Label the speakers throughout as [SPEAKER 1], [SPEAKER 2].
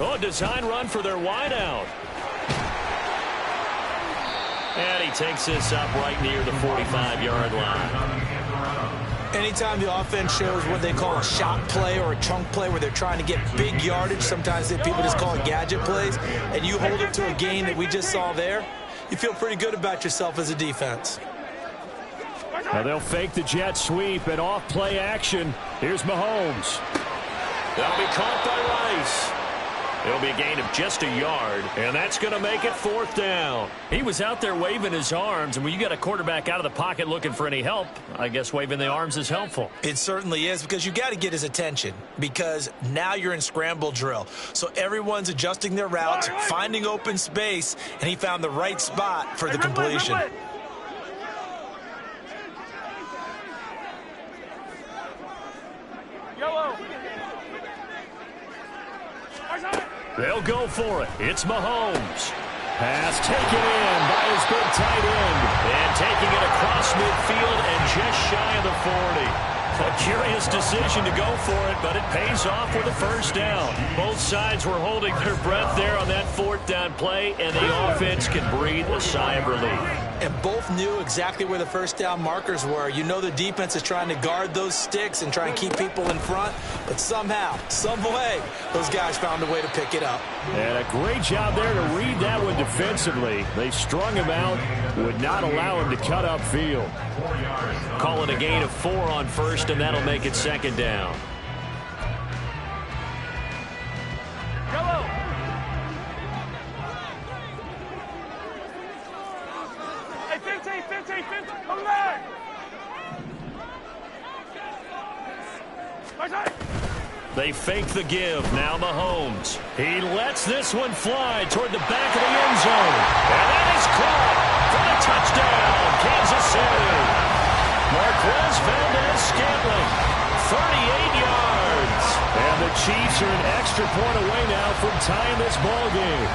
[SPEAKER 1] Oh, design run for their wideout. And he takes this up right near the 45-yard line.
[SPEAKER 2] Anytime the offense shows what they call a shot play or a chunk play where they're trying to get big yardage, sometimes people just call it gadget plays, and you hold it to a gain that we just saw there, you feel pretty good about yourself as a defense.
[SPEAKER 3] Now they'll fake the jet sweep and off play action. Here's Mahomes.
[SPEAKER 1] That'll be caught by Rice. It'll be a gain of just a yard, and that's going to make it 4th down.
[SPEAKER 3] He was out there waving his arms, and when you got a quarterback out of the pocket looking for any help, I guess waving the arms is helpful.
[SPEAKER 2] It certainly is, because you got to get his attention, because now you're in scramble drill. So everyone's adjusting their routes, finding open space, and he found the right spot for the completion.
[SPEAKER 3] They'll go for it. It's Mahomes. Pass taken in by his big tight end.
[SPEAKER 1] And taking it across midfield and just shy of the 40. A curious decision to go for it, but it pays off with a 1st down.
[SPEAKER 3] Both sides were holding their breath there on that 4th down play, and the offense can breathe a sigh of relief.
[SPEAKER 2] And both knew exactly where the 1st down markers were. You know the defense is trying to guard those sticks and try and keep people in front, but somehow, some way, those guys found a way to pick it up.
[SPEAKER 3] And a great job there to read that one defensively. They strung him out, would not allow him to cut upfield.
[SPEAKER 1] Call it a gain of 4 on 1st, and that'll make it 2nd down.
[SPEAKER 3] They fake the give. Now Mahomes. He lets this one fly toward the back of the end zone.
[SPEAKER 1] And that is caught for the touchdown, Kansas City. Marquez Valdes-Scantling, 38 yards.
[SPEAKER 3] And the Chiefs are an extra point away now from tying this ball game.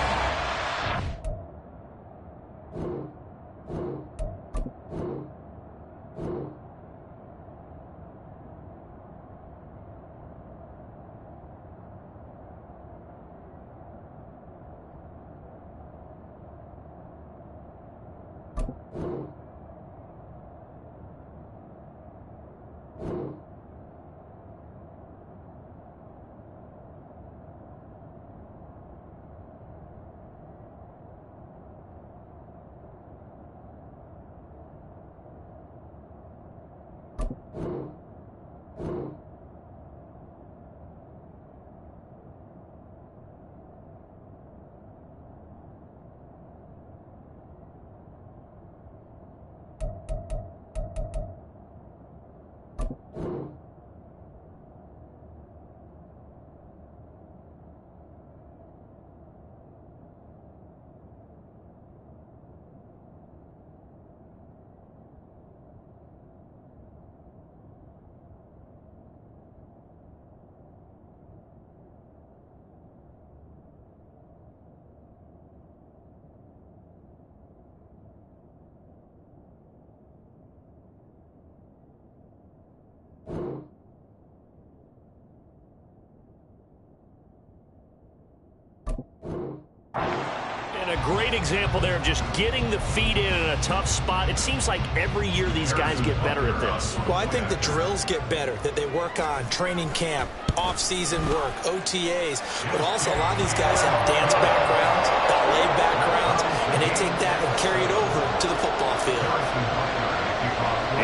[SPEAKER 1] And a great example there of just getting the feet in a tough spot. It seems like every year these guys get better at this.
[SPEAKER 2] Well, I think the drills get better, that they work on training camp, off-season work, OTAs, but also a lot of these guys have dance backgrounds, ballet backgrounds, and they take that and carry it over to the football field.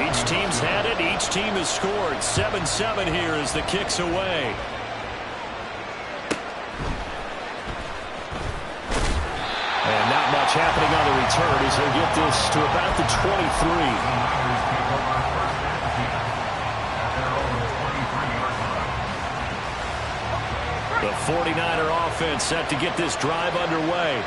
[SPEAKER 3] Each team's had it. Each team has scored. 7-7 here as the kick's away. And not much happening on the return as they get this to about the 23. The 49er offense set to get this drive underway.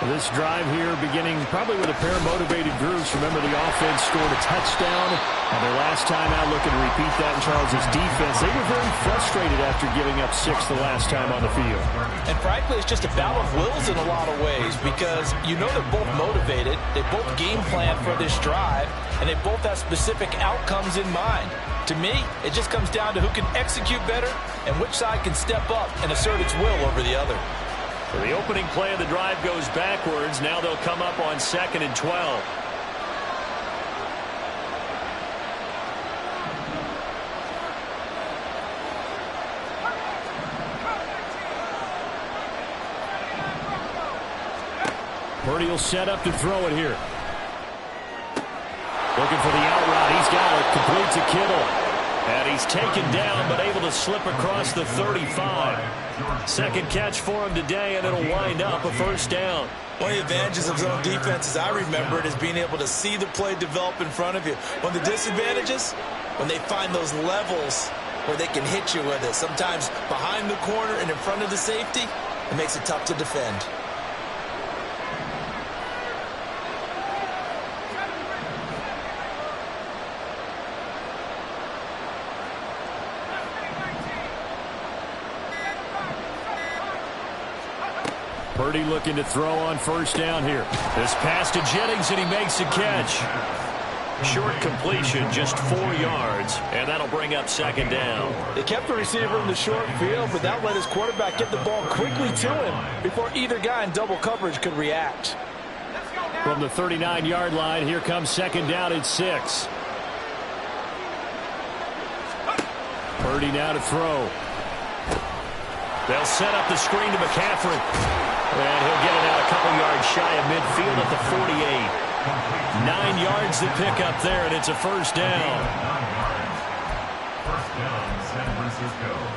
[SPEAKER 3] This drive here beginning probably with a pair of motivated groups. Remember, the offense scored a touchdown on their last time out, looking to repeat that in Charles' defense. They were very frustrated after giving up 6 the last time on the field.
[SPEAKER 2] And frankly, it's just a battle of wills in a lot of ways because you know they're both motivated. They both game plan for this drive, and they both have specific outcomes in mind. To me, it just comes down to who can execute better and which side can step up and assert its will over the other.
[SPEAKER 1] So the opening play of the drive goes backwards. Now they'll come up on 2nd and 12.
[SPEAKER 3] Purdy will set up to throw it here. Looking for the out route. He's got it. Complete to Kittle.
[SPEAKER 1] And he's taken down, but able to slip across the 35. Second catch for him today, and it'll wind up a first down.
[SPEAKER 2] One of the advantages of zone defense, as I remember it, is being able to see the play develop in front of you. One of the disadvantages, when they find those levels where they can hit you with it, sometimes behind the corner and in front of the safety, it makes it tough to defend.
[SPEAKER 3] Purdy looking to throw on first down here.
[SPEAKER 1] This pass to Jennings, and he makes a catch. Short completion, just 4 yards, and that'll bring up 2nd down.
[SPEAKER 2] They kept the receiver in the short field, but that let his quarterback get the ball quickly to him before either guy in double coverage could react.
[SPEAKER 3] From the 39-yard line, here comes 2nd down and 6. Purdy now to throw.
[SPEAKER 1] They'll set up the screen to McCaffrey. And he'll get it out a couple yards shy of midfield at the 48. 9 yards to pick up there, and it's a first down.
[SPEAKER 4] First down, San Francisco.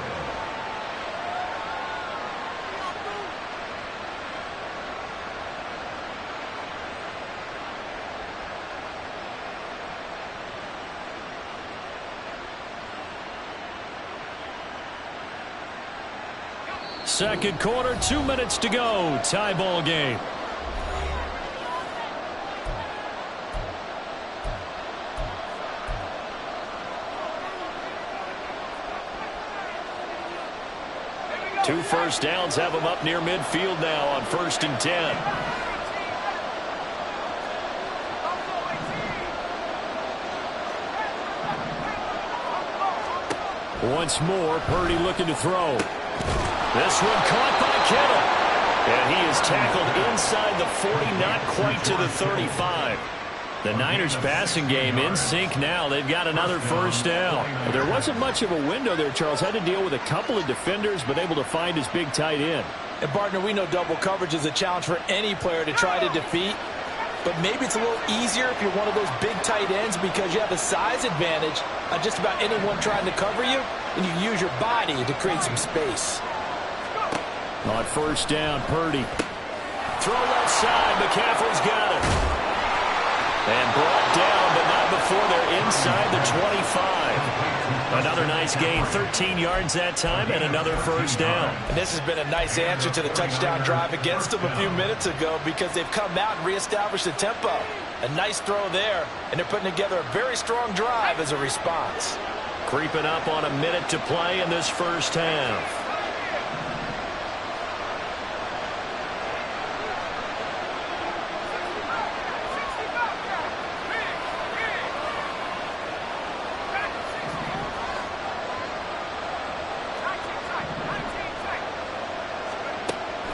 [SPEAKER 1] Second quarter, 2 minutes to go. Tie ball game. Two first downs have them up near midfield now on 1st and 10.
[SPEAKER 3] Once more, Purdy looking to throw.
[SPEAKER 1] This one caught by Kittle. And he is tackled inside the 40, not quite to the 35. The Niners passing game in sync now. They've got another first down.
[SPEAKER 3] Well, there wasn't much of a window there, Charles. Had to deal with a couple of defenders, but able to find his big tight end.
[SPEAKER 2] And, partner, we know double coverage is a challenge for any player to try to defeat. But maybe it's a little easier if you're one of those big tight ends because you have a size advantage on just about anyone trying to cover you, and you use your body to create some space.
[SPEAKER 3] On first down, Purdy.
[SPEAKER 1] Throw left side. McCaffrey's got it. And brought down, but not before they're inside the 25. Another nice gain, 13 yards that time, and another first down.
[SPEAKER 2] And this has been a nice answer to the touchdown drive against them a few minutes ago because they've come out and reestablished the tempo. A nice throw there, and they're putting together a very strong drive as a response.
[SPEAKER 1] Creeping up on a minute to play in this first half.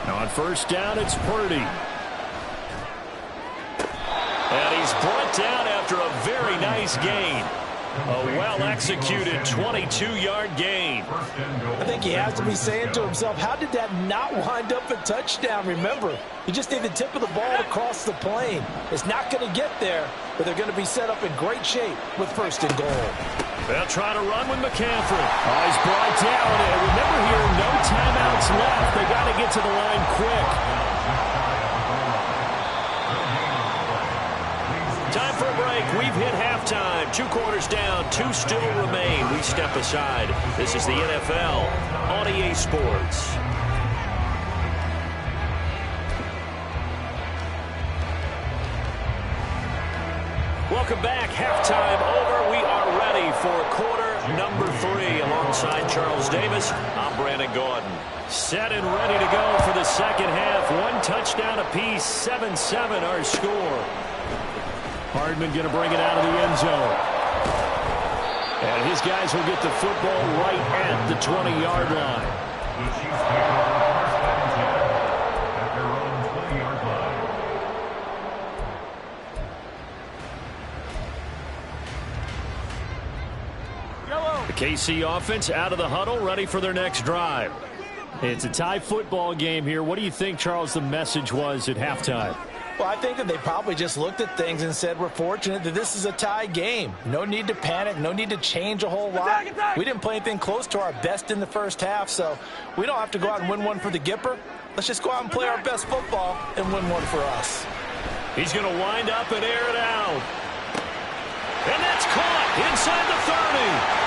[SPEAKER 3] On first down, it's Purdy.
[SPEAKER 1] And he's brought down after a very nice gain. A well-executed 22-yard gain.
[SPEAKER 2] I think he has to be saying to himself, how did that not wind up a touchdown? Remember, you just need the tip of the ball to cross the plane. It's not going to get there, but they're going to be set up in great shape with 1st and goal.
[SPEAKER 1] They'll try to run with McCaffrey.
[SPEAKER 3] Oh, he's brought down. And remember here, no timeouts left. They got to get to the line quick.
[SPEAKER 1] Time for a break. We've hit halftime. 2 quarters down. 2 still remain. We step aside. This is the NFL on EA Sports. Welcome back. Halftime over. We are ready for quarter number 3. Alongside Charles Davis, I'm Brandon Gaudin. Set and ready to go for the second half. 1 touchdown apiece. 7-7 our score.
[SPEAKER 3] Hardman going to bring it out of the end zone. And his guys will get the football right at the 20-yard line.
[SPEAKER 4] The Chiefs take over first and 10 at their own 20-yard line.
[SPEAKER 3] The KC offense out of the huddle, ready for their next drive. It's a tie football game here. What do you think, Charles, the message was at halftime?
[SPEAKER 2] Well, I think that they probably just looked at things and said, we're fortunate that this is a tie game. No need to panic. No need to change a whole lot. We didn't play anything close to our best in the first half, so we don't have to go out and win one for the Gipper. Let's just go out and play our best football and win one for us.
[SPEAKER 1] He's going to wind up and air it out. And that's caught inside the 30.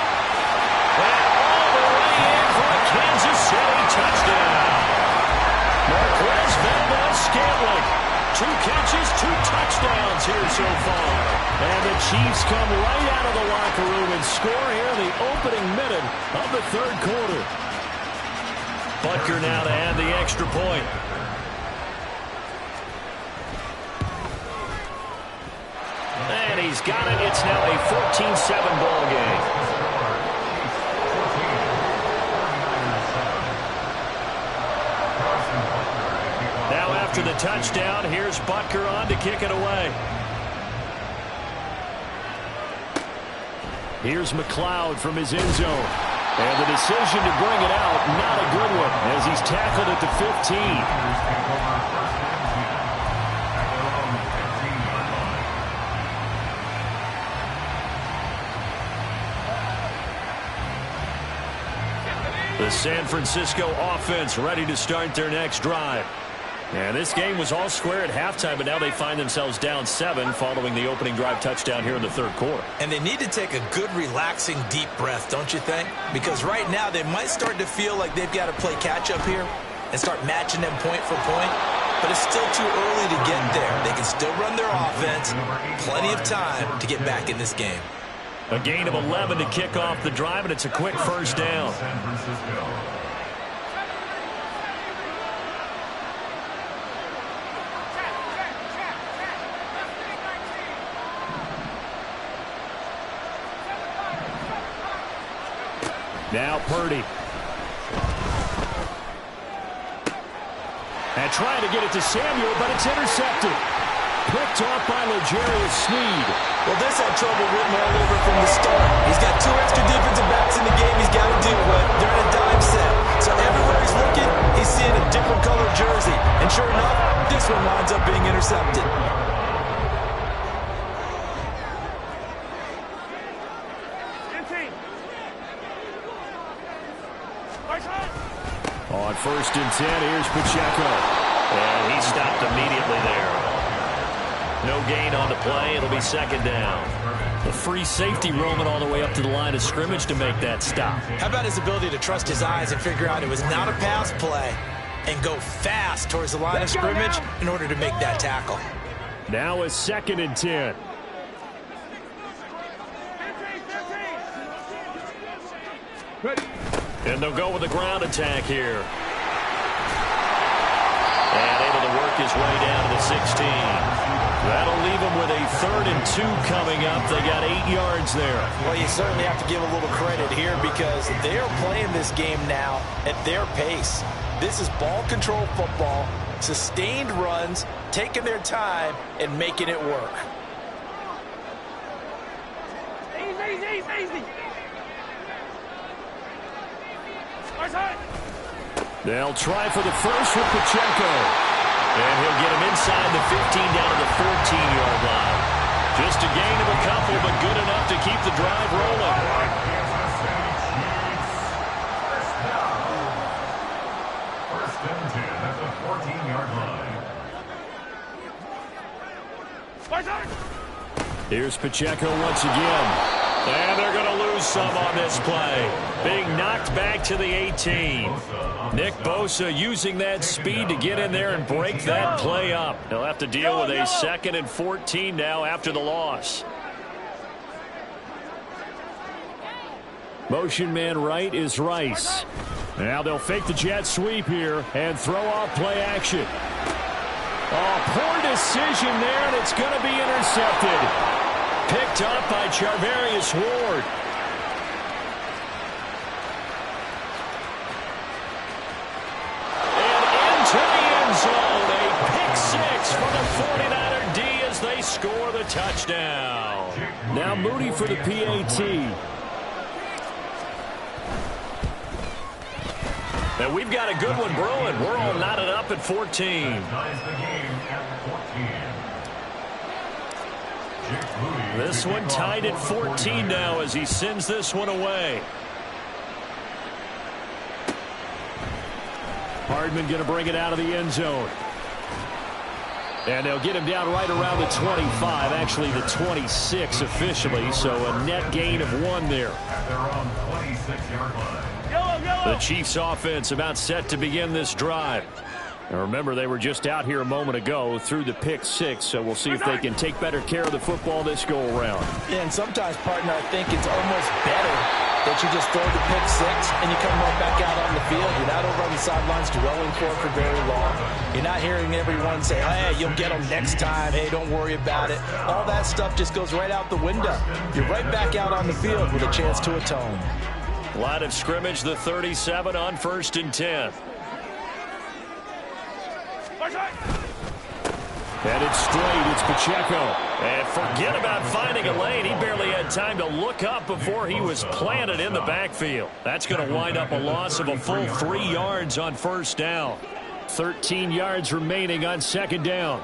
[SPEAKER 1] And all the way in for a Kansas City touchdown. Marquez Valdes-Scantling. 2 catches, 2 touchdowns here so far. And the Chiefs come right out of the locker room and score here in the opening minute of the third quarter. Butker now to add the extra point. And he's got it. It's now a 14-7 ball game. Now after the touchdown, here's Butker on to kick it away.
[SPEAKER 3] Here's McLeod from his end zone. And the decision to bring it out, not a good one, as he's tackled at the 15.
[SPEAKER 1] The San Francisco offense ready to start their next drive. And this game was all square at halftime, but now they find themselves down 7 following the opening drive touchdown here in the third quarter.
[SPEAKER 2] And they need to take a good, relaxing, deep breath, don't you think? Because right now they might start to feel like they've got to play catch-up here and start matching them point for point. But it's still too early to get there. They can still run their offense. Plenty of time to get back in this game.
[SPEAKER 1] A gain of 11 to kick off the drive, and it's a quick first down.
[SPEAKER 4] San Francisco.
[SPEAKER 3] Now Purdy. And trying to get it to Samuel, but it's intercepted. Picked off by L'Jarius Sneed.
[SPEAKER 2] Well, this had trouble written all over from the start. He's got 2 extra defensive backs in the game he's got to deal with. They're in a dime set. So everywhere he's looking, he's seeing a different colored jersey. And sure enough, this one winds up being intercepted.
[SPEAKER 3] On 1st and 10, here's Pacheco.
[SPEAKER 1] And he stopped immediately there. No gain on the play. It'll be second down. The free safety roaming all the way up to the line of scrimmage to make that stop.
[SPEAKER 2] How about his ability to trust his eyes and figure out it was not a pass play and go fast towards the line of scrimmage in order to make that tackle.
[SPEAKER 3] Now a 2nd and 10.
[SPEAKER 1] And they'll go with the ground attack here. And able to work his way down to the 16. That'll leave them with a 3rd and 2 coming up. They got 8 yards there.
[SPEAKER 2] Well, you certainly have to give a little credit here because they're playing this game now at their pace. This is ball control football, sustained runs, taking their time, and making it work.
[SPEAKER 5] Easy.
[SPEAKER 3] They'll try for the first with Pacheco.
[SPEAKER 1] And he'll get him inside the 15 down to the 14-yard line. Just a gain of a couple, but good enough to keep the drive rolling.
[SPEAKER 4] First and 10 at the 14-yard line.
[SPEAKER 3] Here's Pacheco once again.
[SPEAKER 1] And they're going to lose some on this play. Being knocked back to the 18. Nick Bosa using that speed to get in there and break that play up. They'll have to deal with a 2nd and 14 now after the loss.
[SPEAKER 3] Motion man right is Rice. Now they'll fake the jet sweep here and throw off play action. Oh, poor decision there, and it's going to be intercepted. Picked up by Charvarius Ward. And into the end zone. A pick six for the 49er D as they score the touchdown. Now Moody for the PAT. And we've got a good one brewing. We're all knotted up at 14. This one tied at 14 now as he sends this one away. Hardman going to bring it out of the end zone. And they'll get him down right around the 25, actually the 26 officially, so a net gain of 1 there.
[SPEAKER 4] At their own 26-yard line.
[SPEAKER 1] The Chiefs offense about set to begin this drive. And remember, they were just out here a moment ago through the pick six, so we'll see if they can take better care of the football this go around.
[SPEAKER 2] Yeah, and sometimes, partner, I think it's almost better that you just throw the pick six and you come right back out on the field. You're not over on the sidelines dwelling for very long. You're not hearing everyone say, hey, you'll get them next time. Hey, don't worry about it. All that stuff just goes right out the window. You're right back out on the field with a chance to atone.
[SPEAKER 1] Line of scrimmage, the 37 on 1st and 10. Headed straight, it's Pacheco. And forget about finding a lane. He barely had time to look up before he was planted in the backfield. That's going to wind up a loss of a full 3 yards on 1st down. 13 yards remaining on 2nd down.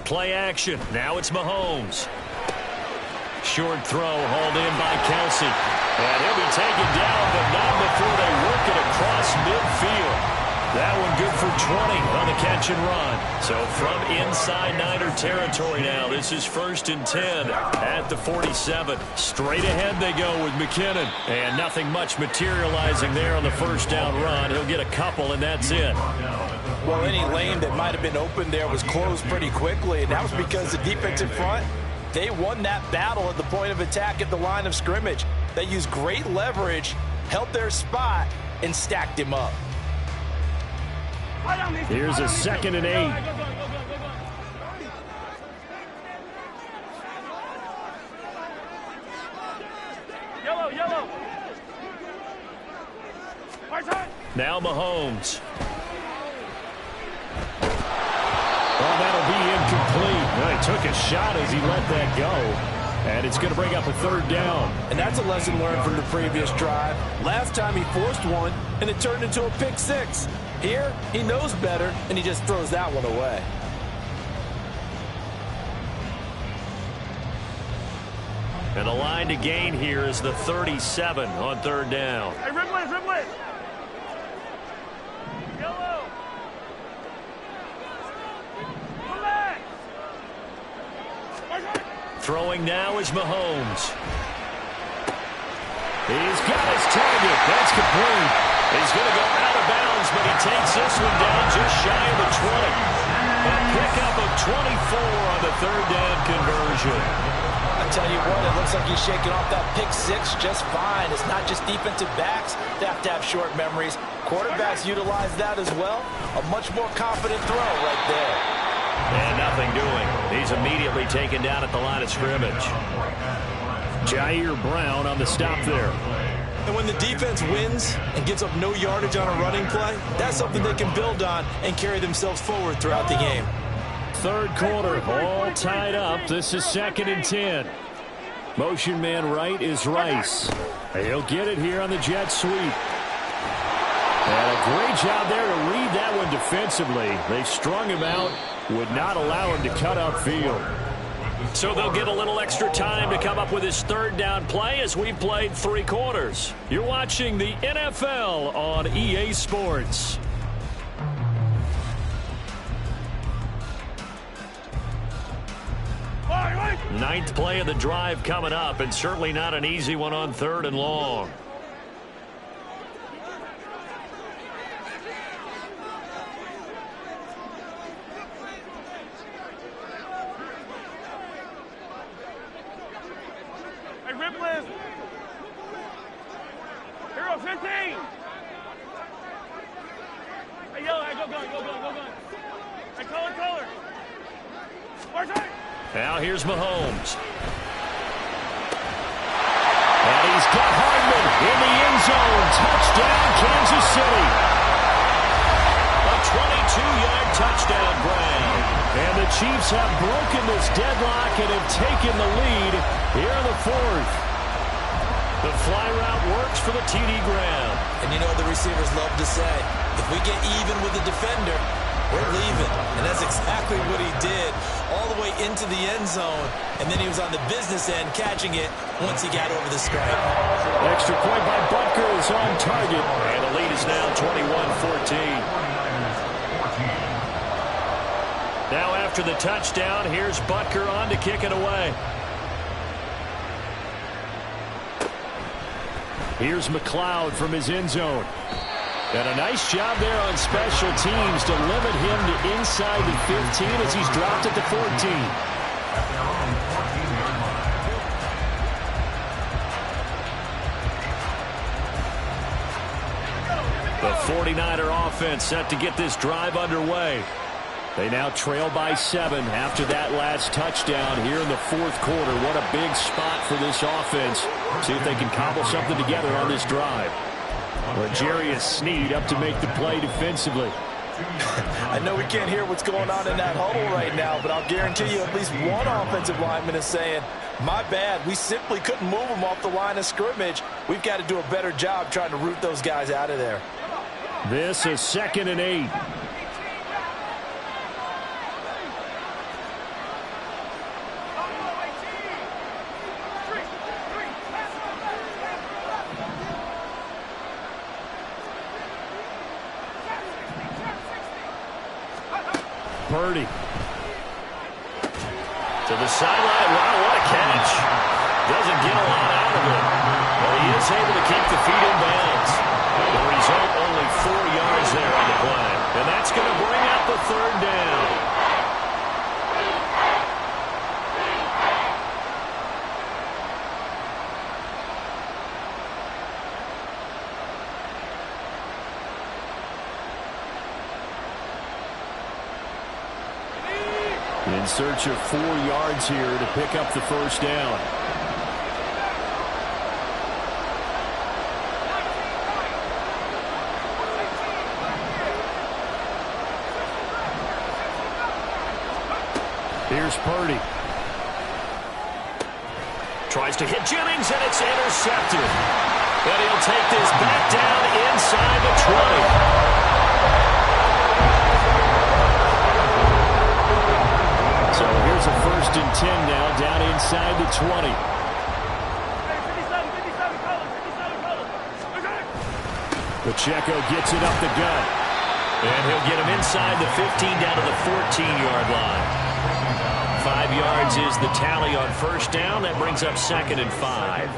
[SPEAKER 1] Play action. Now it's Mahomes. Short throw hauled in by Kelsey. And he'll be taken down, but not before they work it across midfield. That one good for 20 on the catch and run. So from inside Niner territory now, this is 1st and 10 at the 47. Straight ahead they go with McKinnon. And nothing much materializing there on the 1st down run. He'll get a couple, and that's it.
[SPEAKER 2] Well, any lane that might have been open there was closed pretty quickly, and that was because the defensive front, they won that battle at the point of attack at the line of scrimmage. They used great leverage, held their spot, and stacked him up.
[SPEAKER 3] Here's a 2nd and 8.
[SPEAKER 5] Yellow.
[SPEAKER 1] Now Mahomes. Oh, that'll be incomplete. Well, he took a shot as he let that go. And it's going to bring up a 3rd down.
[SPEAKER 2] And that's a lesson learned from the previous drive. Last time he forced one, and it turned into a pick six. Here, he knows better, and he just throws that one away.
[SPEAKER 1] And the line to gain here is the 37 on 3rd down.
[SPEAKER 5] Hey, Ripley. Yellow.
[SPEAKER 1] Throwing now is Mahomes. He's got his target. That's complete. He's going to go out of bounds, but he takes this one down just shy of the 20. A pickup of 24 on the 3rd down conversion.
[SPEAKER 2] I tell you what, it looks like he's shaking off that pick six just fine. It's not just defensive backs that have to have short memories. Quarterbacks utilize that as well. A much more confident throw right there.
[SPEAKER 1] And nothing doing. He's immediately taken down at the line of scrimmage.
[SPEAKER 3] Jair Brown on the stop there.
[SPEAKER 2] And when the defense wins and gives up no yardage on a running play, that's something they can build on and carry themselves forward throughout the game.
[SPEAKER 3] 3rd quarter, all tied up. This is 2nd and 10. Motion man right is Rice. He'll get it here on the jet sweep. And a great job there to read that one defensively. They strung him out, would not allow him to cut upfield.
[SPEAKER 1] So they'll get a little extra time to come up with his 3rd down play as we've played 3 quarters. You're watching the NFL on EA Sports. Ninth play of the drive coming up, and certainly not an easy one on 3rd and long.
[SPEAKER 5] Dribbling. Hero 15. Hey, yellow, hey, go gun. Hey, color.
[SPEAKER 1] Now here's Mahomes. And he's got Hardman in the end zone. Touchdown, Kansas City. A 22-yard touchdown grab. And the Chiefs have broken this deadlock and have taken the lead here in the fourth. The fly route works for the TD grab.
[SPEAKER 2] And you know what the receivers love to say? If we get even with the defender, we're leaving. And that's exactly what he did, all the way into the end zone. And then he was on the business end catching it once he got over the stripe.
[SPEAKER 3] Extra point by Butker is on target.
[SPEAKER 1] And the lead is now 21-14. Now after the touchdown, here's Butker on to kick it away.
[SPEAKER 3] Here's McLeod from his end zone. And a nice job there on special teams to limit him to inside the 15 as he's dropped at the 14.
[SPEAKER 1] The 49er offense set to get this drive underway.
[SPEAKER 3] They now trail by 7 after that last touchdown here in the fourth quarter. What a big spot for this offense. See if they can cobble something together on this drive. L'Jarius Sneed up to make the play defensively.
[SPEAKER 2] I know we can't hear what's going on in that huddle right now, but I'll guarantee you at least one offensive lineman is saying, my bad, we simply couldn't move them off the line of scrimmage. We've got to do a better job trying to root those guys out of there.
[SPEAKER 3] This is 2nd and 8. Purdy.
[SPEAKER 1] To the sideline. Wow, what a catch. Doesn't get a lot out of it. But he is able to keep the feet in bounds. The result, only 4 yards there on the play. And that's going to bring up the 3rd down.
[SPEAKER 3] In search of 4 yards here to pick up the first down. Here's Purdy.
[SPEAKER 1] Tries to hit Jennings, and it's intercepted. And he'll take this back down inside the 20.
[SPEAKER 3] So here's a 1st and 10 now, down inside the 20. Pacheco gets it up the gut.
[SPEAKER 1] And he'll get him inside the 15 down to the 14-yard line. 5 yards is the tally on first down. That brings up 2nd and 5.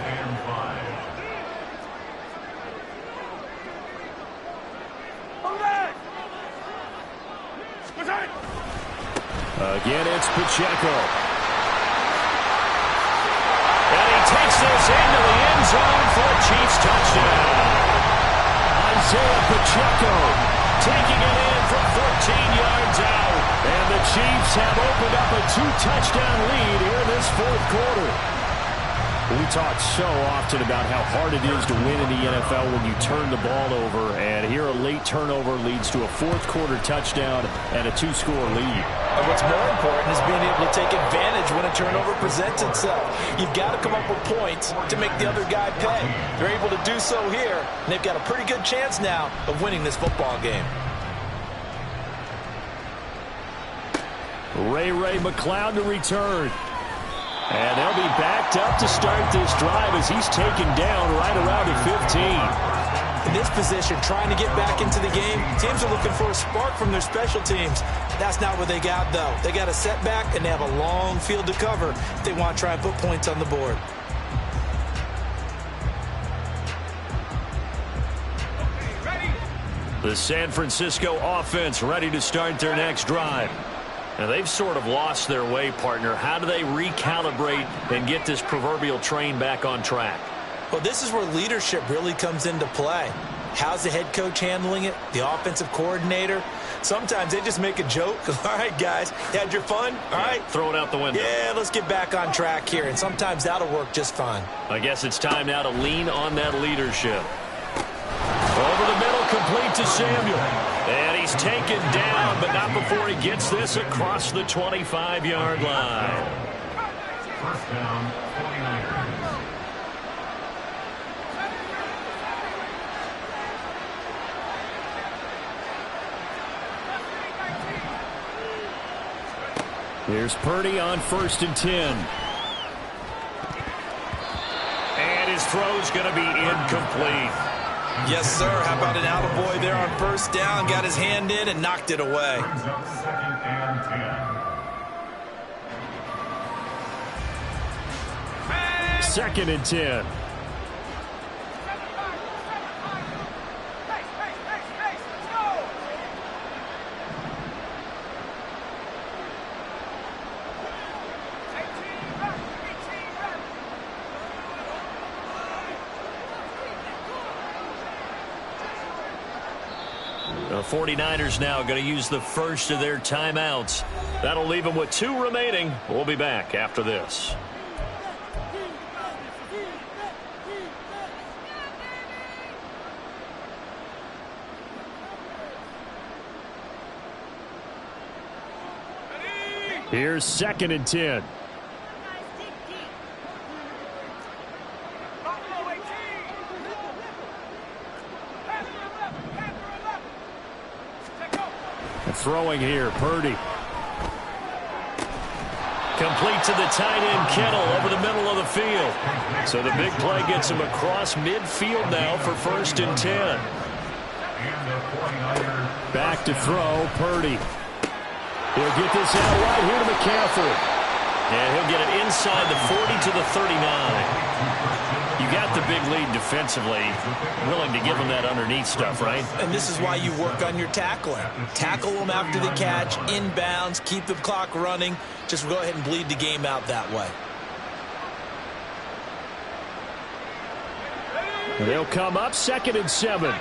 [SPEAKER 3] Again, it's Pacheco.
[SPEAKER 1] And he takes this into the end zone for a Chiefs touchdown.
[SPEAKER 3] Isaiah Pacheco
[SPEAKER 1] taking it in from 14 yards out.
[SPEAKER 3] And the Chiefs have opened up a 2-touchdown lead here in this fourth quarter. We talk so often about how hard it is to win in the NFL when you turn the ball over. And here a late turnover leads to a fourth quarter touchdown and a 2-score lead.
[SPEAKER 2] And what's more important is being able to take advantage when a turnover presents itself. You've got to come up with points to make the other guy pay. They're able to do so here, and they've got a pretty good chance now of winning this football game.
[SPEAKER 3] Ray McLeod to return. And they'll be backed up to start this drive as he's taken down right around the 15.
[SPEAKER 2] In this position, trying to get back into the game, teams are looking for a spark from their special teams. That's not what they got, though. They got a setback, and they have a long field to cover if they want to try and put points on the board.
[SPEAKER 1] The San Francisco offense ready to start their next drive. Now, they've sort of lost their way, partner. How do they recalibrate and get this proverbial train back on track?
[SPEAKER 2] Well, this is where leadership really comes into play. How's the head coach handling it? The offensive coordinator? Sometimes they just make a joke. All right, guys, you had your fun? All right.
[SPEAKER 1] Throw it out the window.
[SPEAKER 2] Yeah, let's get back on track here, and sometimes that'll work just fine.
[SPEAKER 1] I guess it's time now to lean on that leadership. Over the middle, complete to Samuel. And he's taken down, but not before he gets this across the 25-yard line.
[SPEAKER 4] First down, 49ers.
[SPEAKER 3] Here's Purdy on 1st and 10.
[SPEAKER 1] And his throw's going to be incomplete.
[SPEAKER 2] Yes, sir. How about an attaboy there on 1st down? Got his hand in and knocked it away.
[SPEAKER 4] Brings up 2nd and 10.
[SPEAKER 3] 2nd and 10.
[SPEAKER 1] The 49ers now going to use the first of their timeouts. That'll leave them with 2 remaining. We'll be back after this.
[SPEAKER 3] Here's 2nd and 10. Throwing here, Purdy.
[SPEAKER 1] Complete to the tight end, Kittle, over the middle of the field. So the big play gets him across midfield now for 1st and 10.
[SPEAKER 4] And the 49ers.
[SPEAKER 3] Back to throw, Purdy. He'll get this out right here to McCaffrey.
[SPEAKER 1] And he'll get it inside the 40 to the 39. You got the big lead defensively, willing to give him that underneath stuff, right?
[SPEAKER 2] And this is why you work on your tackling. Tackle them after the catch, inbounds, keep the clock running. Just go ahead and bleed the game out that way.
[SPEAKER 3] They'll come up 2nd and 7.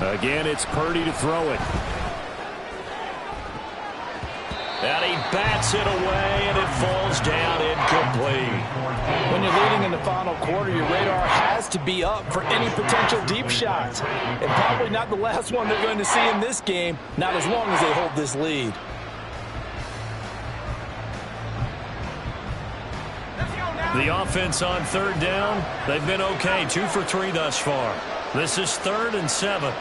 [SPEAKER 3] Again, it's Purdy to throw it.
[SPEAKER 1] And he bats it away, and it falls down incomplete.
[SPEAKER 2] When you're leading in the final quarter, your radar has to be up for any potential deep shots. And probably not the last one they're going to see in this game, not as long as they hold this lead.
[SPEAKER 1] The offense on 3rd down, they've been okay, 2 for 3 thus far. This is 3rd and 7.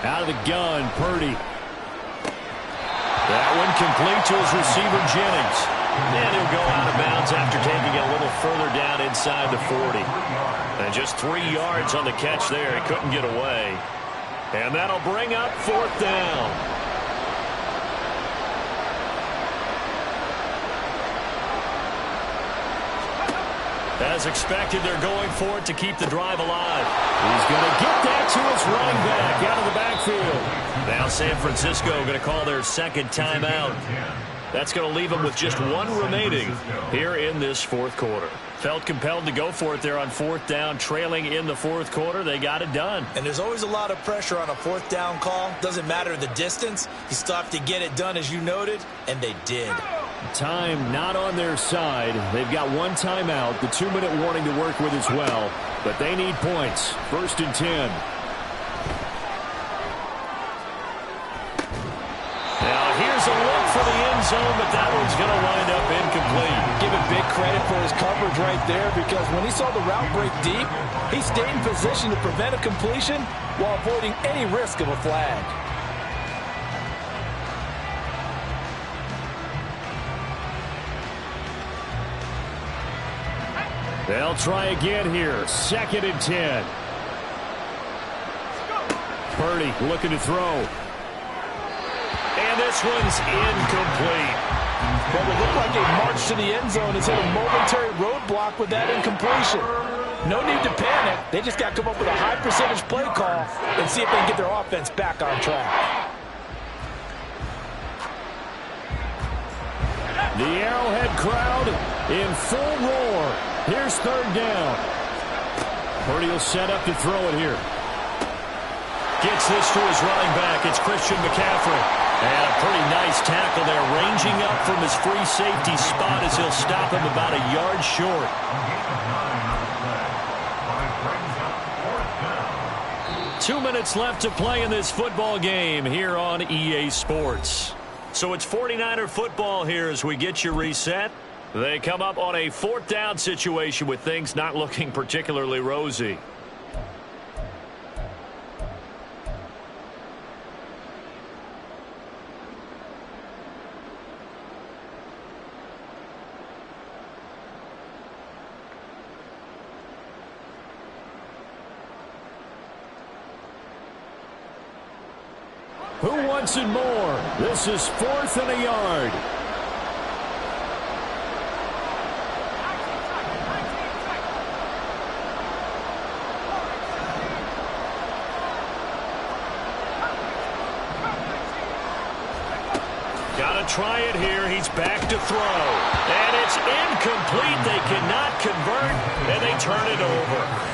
[SPEAKER 3] Out of the gun, Purdy.
[SPEAKER 1] That one complete to his receiver, Jennings. And he'll go out of bounds after taking it a little further down inside the 40. And just 3 yards on the catch there. He couldn't get away. And that'll bring up 4th down. As expected, they're going for it to keep the drive alive.
[SPEAKER 3] He's going to get that to his running back out of the backfield.
[SPEAKER 1] Now San Francisco going to call their 2nd timeout. That's going to leave them with just 1 remaining here in this 4th quarter. Felt compelled to go for it there on 4th down, trailing in the 4th quarter. They got it done.
[SPEAKER 2] And there's always a lot of pressure on a 4th down call. Doesn't matter the distance. You still have to get it done, as you noted, and they did.
[SPEAKER 3] Time not on their side. They've got 1 timeout, the 2-minute warning to work with as well. But they need points. 1st and 10.
[SPEAKER 1] Now here's a look for the end zone, but that one's going to wind up incomplete.
[SPEAKER 2] Give him big credit for his coverage right there, because when he saw the route break deep, he stayed in position to prevent a completion while avoiding any risk of a flag.
[SPEAKER 3] They'll try again here. 2nd and 10. Purdy looking to throw.
[SPEAKER 1] And this one's incomplete.
[SPEAKER 2] What would look like a march to the end zone has hit a momentary roadblock with that incompletion. No need to panic. They just got to come up with a high percentage play call and see if they can get their offense back on track.
[SPEAKER 3] The Arrowhead crowd in full roar. Here's third down. Purdy will set up to throw it here.
[SPEAKER 1] Gets this to his running back. It's Christian McCaffrey. And a pretty nice tackle there, ranging up from his free safety spot as he'll stop him about a yard short. 2 minutes left to play in this football game here on EA Sports. So it's 49er football here as we get you reset. They come up on a fourth down situation with things not looking particularly rosy.
[SPEAKER 3] Who wants it more? This is 4th and a yard.
[SPEAKER 1] Got to try it here. He's back to throw. And it's incomplete. They cannot convert, and they turn it over.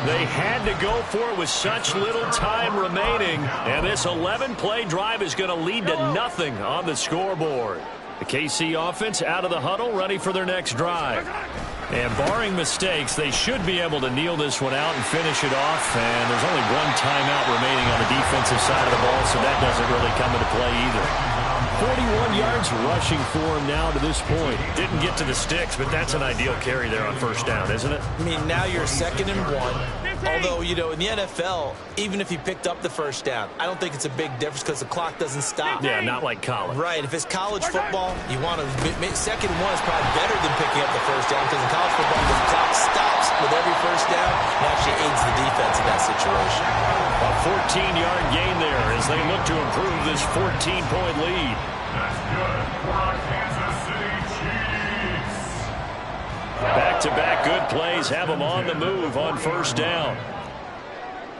[SPEAKER 1] They had to go for it with such little time remaining, and this 11-play drive is going to lead to nothing on the scoreboard. The KC offense out of the huddle, ready for their next drive. And barring mistakes, they should be able to kneel this one out and finish it off, and there's only one timeout remaining on the defensive side of the ball, so that doesn't really come into play either.
[SPEAKER 3] 41 yards rushing for him now to this point.
[SPEAKER 1] Didn't get to the sticks, but that's an ideal carry there on first down, isn't it?
[SPEAKER 2] I mean, now you're 2nd and 1. Although, you know, in the NFL, even if you picked up the first down, I don't think it's a big difference because the clock doesn't stop.
[SPEAKER 1] Yeah, not like college.
[SPEAKER 2] Right. If it's college football, you want to 2nd and 1 is probably better than picking up the first down because in college football, the clock stops with every first down and actually aids the defense in that situation.
[SPEAKER 1] A 14-yard gain there as they look to improve this 14-point lead.
[SPEAKER 4] That's good for our Kansas City Chiefs.
[SPEAKER 1] Back-to-back good plays have them on the move on first down.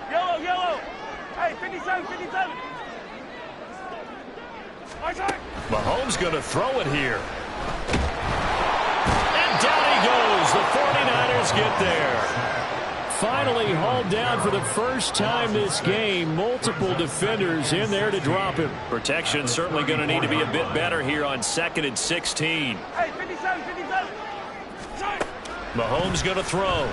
[SPEAKER 5] Yellow, yellow. Hey, 57, 57.
[SPEAKER 1] Mahomes going to throw it here. And down he goes. The 49ers get there.
[SPEAKER 3] Finally hauled down for the first time this game. Multiple defenders in there to drop him.
[SPEAKER 1] Protection certainly going to need to be a bit better here on 2nd and 16.
[SPEAKER 5] Hey, 57, 57.
[SPEAKER 1] Mahomes going to throw.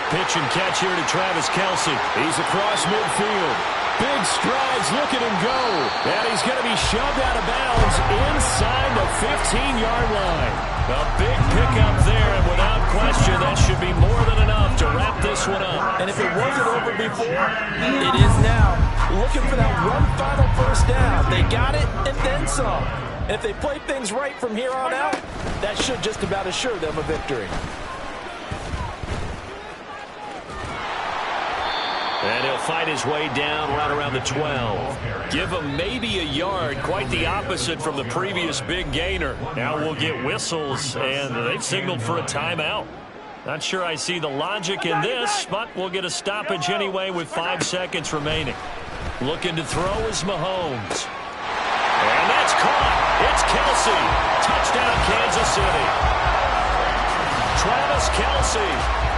[SPEAKER 1] Pitch and catch here to Travis Kelce.
[SPEAKER 3] He's across midfield. Big strides, look at him go. And he's going to be shoved out of bounds inside the 15-yard line.
[SPEAKER 1] A big pickup there, and without question, that should be more than enough to wrap this one up.
[SPEAKER 2] And if it wasn't over before, it is now. Looking for that one final first down. They got it and then some. And if they play things right from here on out, that should just about assure them a victory.
[SPEAKER 1] And he'll fight his way down right around the 12. Give him maybe a yard, quite the opposite from the previous big gainer. Now we'll get whistles, and they've signaled for a timeout. Not sure I see the logic in this, but we'll get a stoppage anyway with 5 seconds remaining. Looking to throw is Mahomes. And that's caught. It's Kelce. Touchdown, Kansas City. Travis Kelce.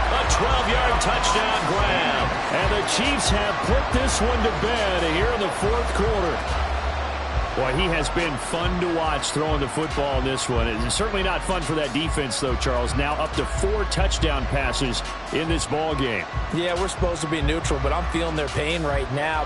[SPEAKER 1] A 12-yard touchdown grab.
[SPEAKER 3] And the Chiefs have put this one to bed here in the 4th quarter. Boy, he has been fun to watch throwing the football in this one. It's certainly not fun for that defense, though, Charles. Now up to 4 touchdown passes in this ball game.
[SPEAKER 2] Yeah, we're supposed to be neutral, but I'm feeling their pain right now.